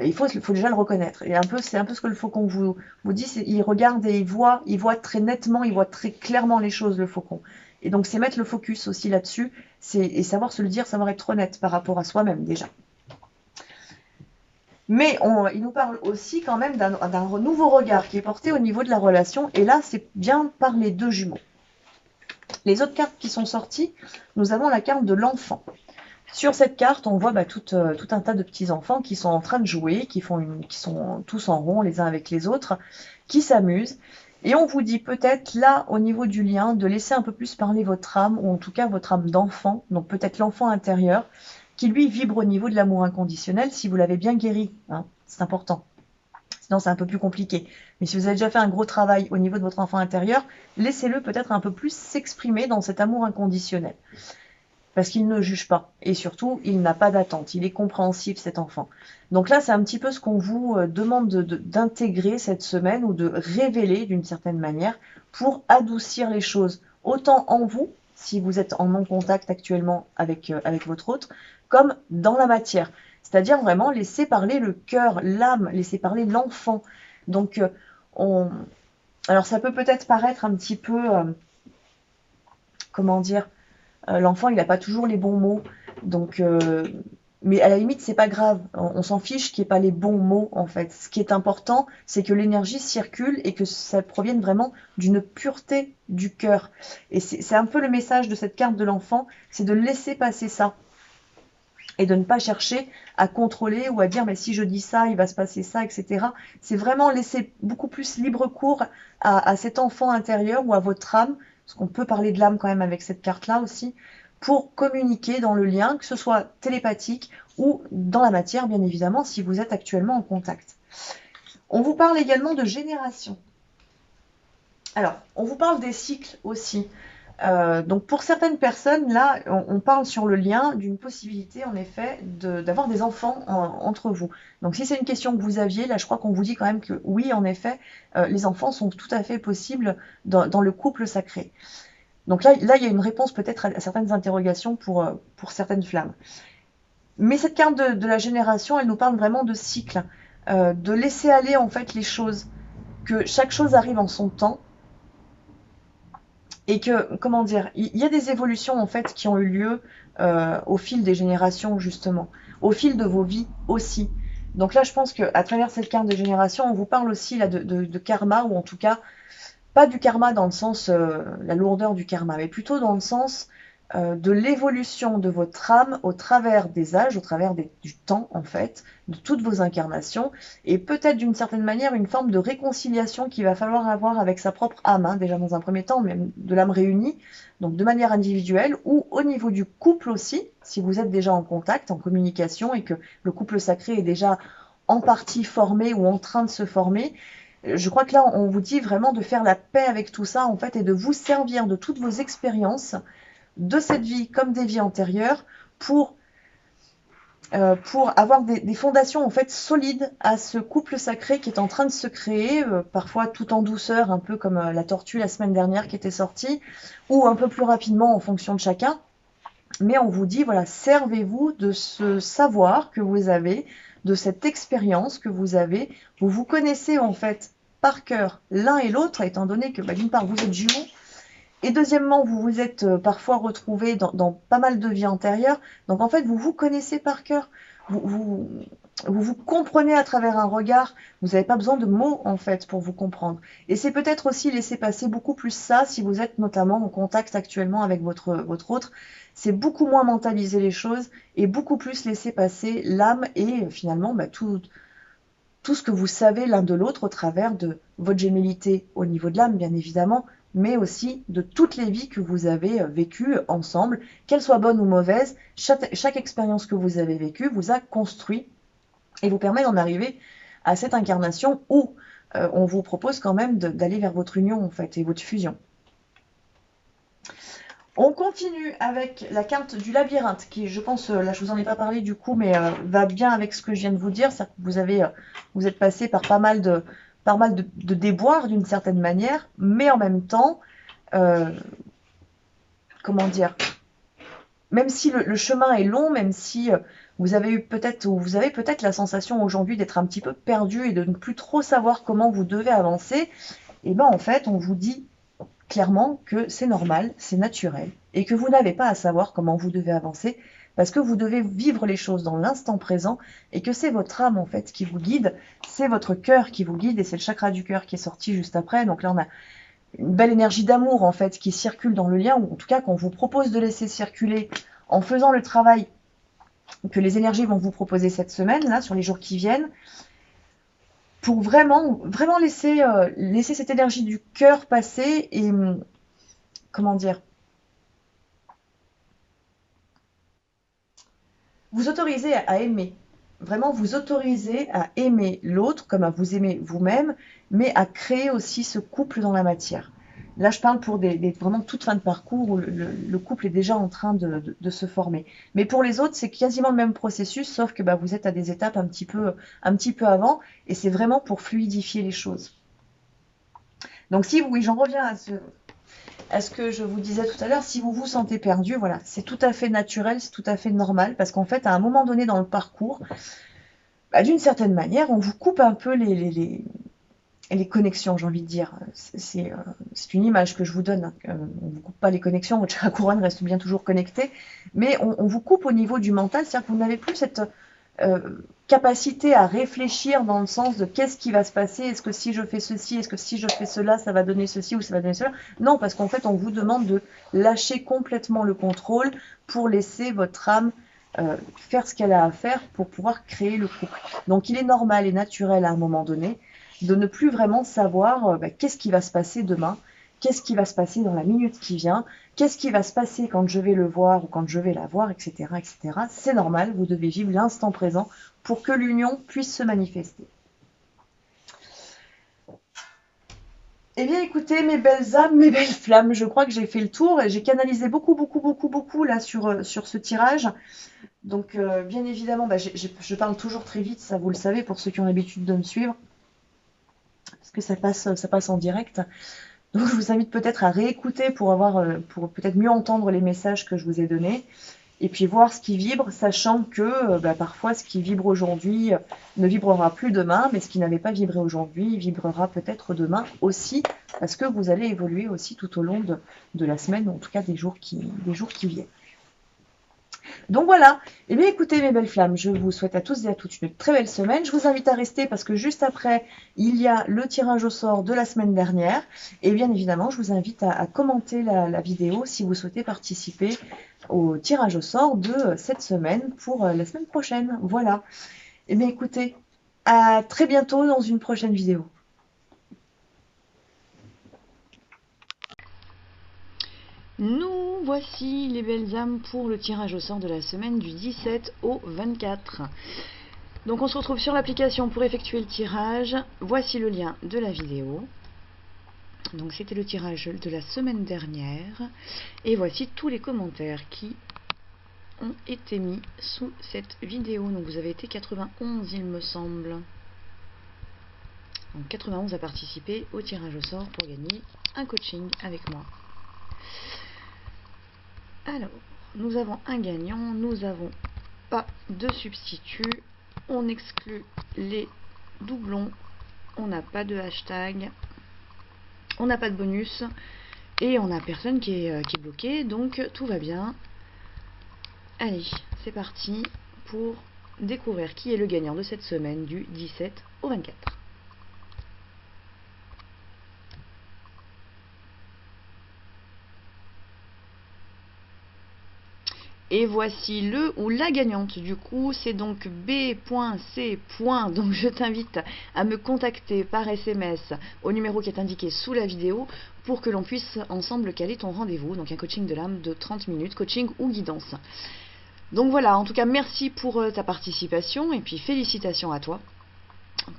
Il faut déjà le reconnaître. Et c'est un peu ce que le faucon vous dit, il regarde et il voit très nettement, il voit très clairement les choses, le faucon. Et donc, c'est mettre le focus aussi là-dessus, et savoir se le dire, savoir être honnête par rapport à soi-même déjà. Mais il nous parle aussi quand même d'un nouveau regard qui est porté au niveau de la relation, et là, c'est bien par les deux jumeaux. Les autres cartes qui sont sorties, nous avons la carte de l'enfant. Sur cette carte, on voit tout un tas de petits-enfants qui sont en train de jouer, qui sont tous en rond les uns avec les autres, qui s'amusent. Et on vous dit peut-être là, au niveau du lien, de laisser un peu plus parler votre âme, ou en tout cas votre âme d'enfant, donc peut-être l'enfant intérieur, qui lui vibre au niveau de l'amour inconditionnel, si vous l'avez bien guéri. Hein, c'est important. Sinon, c'est un peu plus compliqué. Mais si vous avez déjà fait un gros travail au niveau de votre enfant intérieur, laissez-le peut-être un peu plus s'exprimer dans cet amour inconditionnel. Parce qu'il ne juge pas. Et surtout, il n'a pas d'attente. Il est compréhensif, cet enfant. Donc là, c'est un petit peu ce qu'on vous demande d'intégrer cette semaine ou de révéler d'une certaine manière pour adoucir les choses. Autant en vous, si vous êtes en non-contact actuellement avec votre autre, comme dans la matière. C'est-à-dire vraiment laisser parler le cœur, l'âme, laisser parler l'enfant. Donc, alors ça peut-être paraître un petit peu, comment dire, l'enfant, il n'a pas toujours les bons mots. Donc, mais à la limite, c'est pas grave. On s'en fiche qu'il n'y ait pas les bons mots, en fait. Ce qui est important, c'est que l'énergie circule et que ça provienne vraiment d'une pureté du cœur. Et c'est un peu le message de cette carte de l'enfant, c'est de laisser passer ça. Et de ne pas chercher à contrôler ou à dire, mais si je dis ça, il va se passer ça, etc. C'est vraiment laisser beaucoup plus libre cours à cet enfant intérieur ou à votre âme, parce qu'on peut parler de l'âme quand même avec cette carte-là aussi, pour communiquer dans le lien, que ce soit télépathique ou dans la matière, bien évidemment, si vous êtes actuellement en contact. On vous parle également de génération. Alors, on vous parle des cycles aussi. Donc pour certaines personnes, là, on parle sur le lien d'une possibilité, en effet, d'avoir des enfants entre vous. Donc si c'est une question que vous aviez, là, je crois qu'on vous dit quand même que oui, en effet, les enfants sont tout à fait possibles dans le couple sacré. Donc là, il y a une réponse peut-être à certaines interrogations pour certaines flammes. Mais cette carte de la génération, elle nous parle vraiment de cycle, de laisser aller en fait les choses, que chaque chose arrive en son temps, et que, comment dire, il y a des évolutions en fait qui ont eu lieu au fil des générations justement, au fil de vos vies aussi. Donc là, je pense qu'à travers cette carte de génération, on vous parle aussi là de karma, ou en tout cas, pas du karma dans le sens, la lourdeur du karma, mais plutôt dans le sens de l'évolution de votre âme au travers des âges, au travers du temps en fait, de toutes vos incarnations, et peut-être d'une certaine manière une forme de réconciliation qu'il va falloir avoir avec sa propre âme, hein, déjà dans un premier temps, même de l'âme réunie, donc de manière individuelle, ou au niveau du couple aussi, si vous êtes déjà en contact, en communication, et que le couple sacré est déjà en partie formé ou en train de se former. Je crois que là, on vous dit vraiment de faire la paix avec tout ça, en fait, et de vous servir de toutes vos expériences de cette vie comme des vies antérieures pour avoir des fondations en fait solides à ce couple sacré qui est en train de se créer, parfois tout en douceur, un peu comme la tortue la semaine dernière qui était sortie, ou un peu plus rapidement en fonction de chacun. Mais on vous dit, voilà, servez-vous de ce savoir que vous avez, de cette expérience que vous avez. Vous vous connaissez en fait par cœur l'un et l'autre, étant donné que d'une part vous êtes jumeaux, et deuxièmement, vous vous êtes parfois retrouvés dans pas mal de vies antérieures. Donc en fait, vous vous connaissez par cœur. Vous comprenez à travers un regard. Vous n'avez pas besoin de mots en fait pour vous comprendre. Et c'est peut-être aussi laisser passer beaucoup plus ça si vous êtes notamment en contact actuellement avec votre autre. C'est beaucoup moins mentaliser les choses et beaucoup plus laisser passer l'âme et finalement tout ce que vous savez l'un de l'autre au travers de votre gémellité au niveau de l'âme, bien évidemment, mais aussi de toutes les vies que vous avez vécues ensemble, qu'elles soient bonnes ou mauvaises. Chaque expérience que vous avez vécue vous a construit et vous permet d'en arriver à cette incarnation où on vous propose quand même d'aller vers votre union en fait et votre fusion. On continue avec la carte du labyrinthe qui, je pense, là je vous en ai pas parlé du coup, mais va bien avec ce que je viens de vous dire. C'est que vous êtes passé par pas mal de déboires d'une certaine manière, mais en même temps, comment dire, même si le chemin est long, même si vous avez peut-être la sensation aujourd'hui d'être un petit peu perdu et de ne plus trop savoir comment vous devez avancer, et ben en fait on vous dit clairement que c'est normal, c'est naturel, et que vous n'avez pas à savoir comment vous devez avancer, parce que vous devez vivre les choses dans l'instant présent, et que c'est votre âme en fait qui vous guide, c'est votre cœur qui vous guide, et c'est le chakra du cœur qui est sorti juste après. Donc là on a une belle énergie d'amour en fait qui circule dans le lien, ou en tout cas qu'on vous propose de laisser circuler en faisant le travail que les énergies vont vous proposer cette semaine, là, sur les jours qui viennent, pour vraiment, vraiment laisser cette énergie du cœur passer et, comment dire, vous autoriser à aimer. Vraiment vous autoriser à aimer l'autre comme à vous aimer vous-même, mais à créer aussi ce couple dans la matière. Là, je parle pour vraiment toute fin de parcours où le couple est déjà en train de se former. Mais pour les autres, c'est quasiment le même processus, sauf que bah, vous êtes à des étapes un petit peu avant, et c'est vraiment pour fluidifier les choses. Donc si, oui, j'en reviens à ce que je vous disais tout à l'heure, si vous vous sentez perdu, voilà, c'est tout à fait naturel, c'est tout à fait normal, parce qu'en fait, à un moment donné dans le parcours, bah, d'une certaine manière, on vous coupe un peu les connexions, j'ai envie de dire. C'est une image que je vous donne. On ne vous coupe pas les connexions, votre chakra couronne reste bien toujours connecté, mais on vous coupe au niveau du mental, c'est-à-dire que vous n'avez plus cette euh, capacité à réfléchir dans le sens de qu'est-ce qui va se passer, est-ce que si je fais ceci, est-ce que si je fais cela, ça va donner ceci ou ça va donner cela. Non, parce qu'en fait, on vous demande de lâcher complètement le contrôle pour laisser votre âme faire ce qu'elle a à faire pour pouvoir créer le couple. Donc il est normal et naturel à un moment donné de ne plus vraiment savoir qu'est-ce qui va se passer demain, qu'est-ce qui va se passer dans la minute qui vient, qu'est-ce qui va se passer quand je vais le voir ou quand je vais la voir, etc., etc. C'est normal, vous devez vivre l'instant présent pour que l'union puisse se manifester. Eh bien écoutez, mes belles âmes, mes belles flammes, je crois que j'ai fait le tour et j'ai canalisé beaucoup là sur ce tirage. Donc bien évidemment, je parle toujours très vite, ça vous le savez pour ceux qui ont l'habitude de me suivre, parce que ça passe en direct. Donc je vous invite peut-être à réécouter pour peut-être mieux entendre les messages que je vous ai donnés. Et puis voir ce qui vibre, sachant que parfois ce qui vibre aujourd'hui ne vibrera plus demain, mais ce qui n'avait pas vibré aujourd'hui vibrera peut-être demain aussi, parce que vous allez évoluer aussi tout au long de la semaine, ou en tout cas des jours qui viennent. Donc voilà, eh bien écoutez mes belles flammes, je vous souhaite à tous et à toutes une très belle semaine. Je vous invite à rester parce que juste après, il y a le tirage au sort de la semaine dernière. Et bien évidemment, je vous invite à commenter la vidéo si vous souhaitez participer au tirage au sort de cette semaine pour la semaine prochaine. Voilà. Eh bien écoutez, à très bientôt dans une prochaine vidéo. Nous voici les belles âmes pour le tirage au sort de la semaine du 17 au 24. Donc on se retrouve sur l'application pour effectuer le tirage. Voici le lien de la vidéo. Donc c'était le tirage de la semaine dernière. Et voici tous les commentaires qui ont été mis sous cette vidéo. Donc vous avez été 91 il me semble. Donc 91 à participer au tirage au sort pour gagner un coaching avec moi. Alors, nous avons un gagnant, nous n'avons pas de substitut, on exclut les doublons, on n'a pas de hashtag, on n'a pas de bonus et on n'a personne qui est bloqué, donc tout va bien. Allez, c'est parti pour découvrir qui est le gagnant de cette semaine du 17 au 24. Et voici le ou la gagnante. Du coup, c'est donc B.C. Donc je t'invite à me contacter par SMS au numéro qui est indiqué sous la vidéo pour que l'on puisse ensemble caler ton rendez-vous. Donc un coaching de l'âme de 30 minutes, coaching ou guidance. Donc voilà, en tout cas, merci pour ta participation et puis félicitations à toi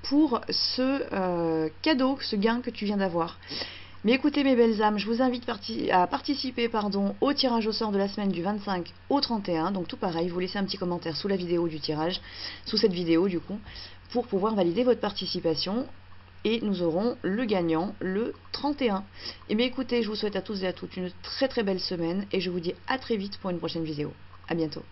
pour ce cadeau, ce gain que tu viens d'avoir. Mais écoutez mes belles âmes, je vous invite à participer au tirage au sort de la semaine du 25 au 31. Donc tout pareil, vous laissez un petit commentaire sous la vidéo du tirage, sous cette vidéo du coup, pour pouvoir valider votre participation. Et nous aurons le gagnant le 31. Et bien écoutez, je vous souhaite à tous et à toutes une très très belle semaine et je vous dis à très vite pour une prochaine vidéo. À bientôt.